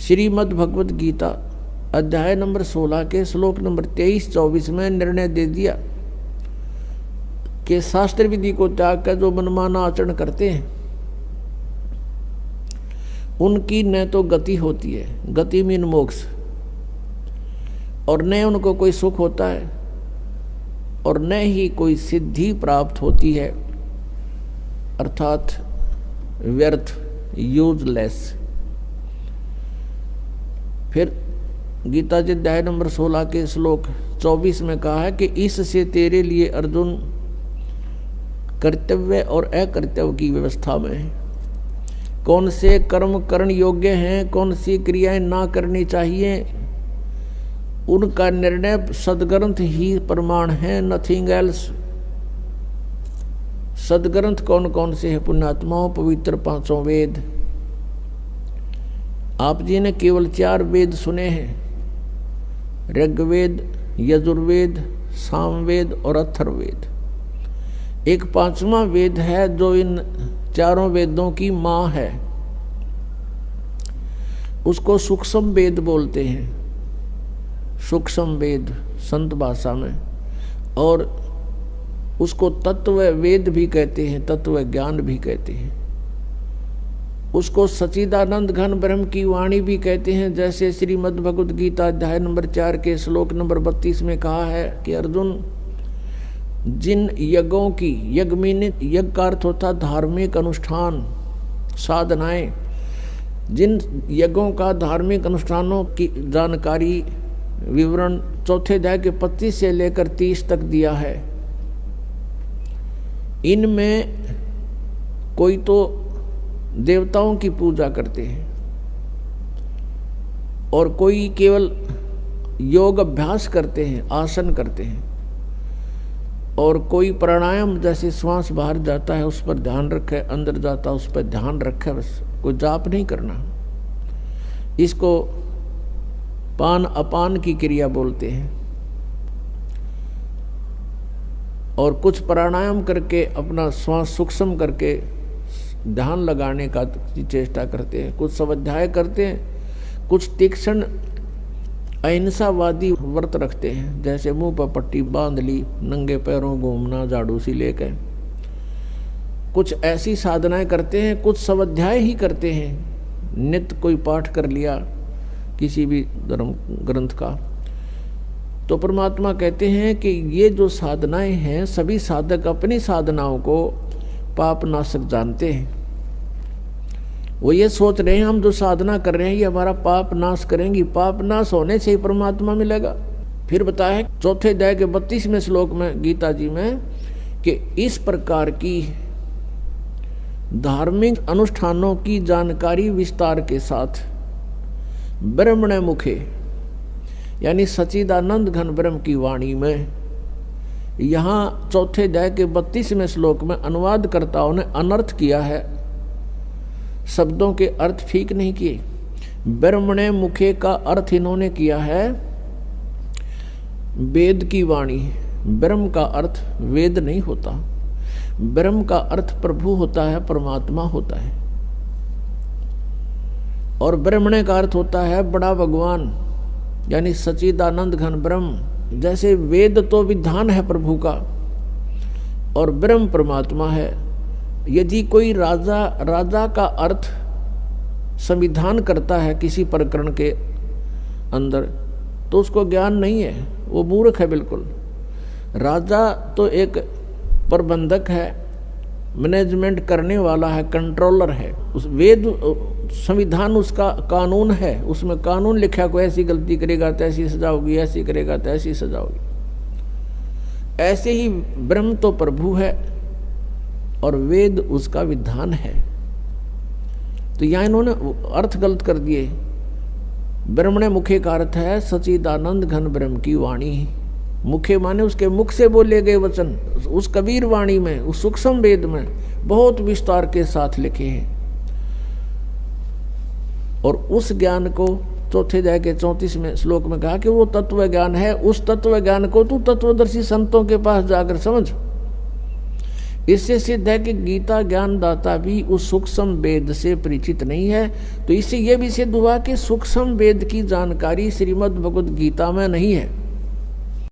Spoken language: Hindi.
श्रीमद् भगवत गीता अध्याय नंबर 16 के श्लोक नंबर 23-24 में निर्णय दे दिया कि शास्त्र विधि को त्याग कर जो मनमाना आचरण करते हैं उनकी न तो गति होती है, गति मीन मोक्ष, और न उनको कोई सुख होता है और न ही कोई सिद्धि प्राप्त होती है, अर्थात व्यर्थ, यूजलेस। फिर गीता जी अध्याय नंबर 16 के श्लोक 24 में कहा है कि इससे तेरे लिए अर्जुन कर्तव्य और अकर्तव्य की व्यवस्था में है। कौन से कर्म करने योग्य हैं, कौन सी क्रियाएं ना करनी चाहिए, उनका निर्णय सदग्रंथ ही प्रमाण है, नथिंग एल्स। सदग्रंथ कौन कौन से हैं? पुण्यात्माओं, पवित्र 5 वेद। आप जी ने केवल 4 वेद सुने हैं, ऋग्वेद, यजुर्वेद, सामवेद और अथर्ववेद। एक 5वां वेद है जो इन 4 वेदों की माँ है, उसको सूक्ष्म वेद बोलते हैं, सूक्ष्म वेद संत भाषा में, और उसको तत्व वेद भी कहते हैं, तत्व ज्ञान भी कहते हैं। उसको सच्चिदानंद घन ब्रह्म की वाणी भी कहते हैं, जैसे श्रीमद् भगवत गीता अध्याय नंबर 4 के श्लोक नंबर 32 में कहा है कि अर्जुन, जिन यज्ञों की, यज्ञ मीन यज्ञ का अर्थ होता धार्मिक अनुष्ठान, साधनाएं, जिन यज्ञों का धार्मिक अनुष्ठानों की जानकारी विवरण 4 अध्याय के 25 से लेकर 30 तक दिया है। इनमें कोई तो देवताओं की पूजा करते हैं और कोई केवल योग अभ्यास करते हैं, आसन करते हैं, और कोई प्राणायाम, जैसे श्वास बाहर जाता है उस पर ध्यान रखे, अंदर जाता है उस पर ध्यान रखे, बस कोई जाप नहीं करना। इसको पान अपान की क्रिया बोलते हैं। और कुछ प्राणायाम करके अपना श्वास सूक्ष्म करके ध्यान लगाने का चेष्टा करते हैं, कुछ स्वाध्याय करते हैं, कुछ तीक्ष्ण अहिंसावादी व्रत रखते हैं, जैसे मुंह पर पट्टी बांध ली, नंगे पैरों घूमना, झाड़ू सी लेकर, कुछ ऐसी साधनाएं करते हैं, कुछ स्वाध्याय ही करते हैं, नित्य कोई पाठ कर लिया किसी भी धर्म ग्रंथ का। तो परमात्मा कहते हैं कि ये जो साधनाएं हैं, सभी साधक अपनी साधनाओं को पाप नाशक जानते हैं। वो ये सोच रहे हैं हम जो साधना कर रहे हैं ये हमारा पाप नाश करेंगी, पाप नाश होने से ही परमात्मा मिलेगा। फिर बताया 4 अध्याय के 32वें श्लोक में गीता जी में कि इस प्रकार की धार्मिक अनुष्ठानों की जानकारी विस्तार के साथ ब्रह्मण मुखे, यानी सच्चिदानंद घन ब्रह्म की वाणी में, यहाँ 4 अध्याय के 32वें श्लोक में अनुवादकर्ताओं ने अनर्थ किया है, शब्दों के अर्थ ठीक नहीं किए। ब्रह्मणे मुखे का अर्थ इन्होंने किया है वेद की वाणी। ब्रह्म का अर्थ वेद नहीं होता, ब्रह्म का अर्थ प्रभु होता है, परमात्मा होता है। और ब्रह्मणे का अर्थ होता है बड़ा भगवान, यानी सच्चिदानंद घन ब्रह्म। जैसे वेद तो विधान है प्रभु का और ब्रह्म परमात्मा है। यदि कोई राजा का अर्थ संविधान करता है किसी प्रकरण के अंदर, तो उसको ज्ञान नहीं है, वो मूर्ख है बिल्कुल। राजा तो एक प्रबंधक है, मैनेजमेंट करने वाला है, कंट्रोलर है। उस वेद संविधान उसका कानून है, उसमें कानून लिखा, कोई ऐसी गलती करेगा तो ऐसी सजा होगी, ऐसी करेगा तो ऐसी सजा होगी। ऐसे ही ब्रह्म तो प्रभु है और वेद उसका विधान है। तो यहाँ इन्होंने अर्थ गलत कर दिए। ब्रह्मणे मुखे का अर्थ है सच्चिदानंद घन ब्रह्म की वाणी। मुखे माने उसके मुख से बोले गए वचन, उस कबीर वाणी में, उस सूक्ष्म वेद में बहुत विस्तार के साथ लिखे हैं। और उस ज्ञान को 4 अध्याय के 34वें श्लोक में कहा कि वो तत्व ज्ञान है। उस तत्व ज्ञान को तू तत्वदर्शी संतों के पास जाकर समझ। इससे सिद्ध है कि गीता ज्ञानदाता भी उस सूक्ष्म वेद से परिचित नहीं है। तो इससे यह भी सिद्ध हुआ कि सूक्ष्म वेद की जानकारी श्रीमद् भगवद गीता में नहीं है।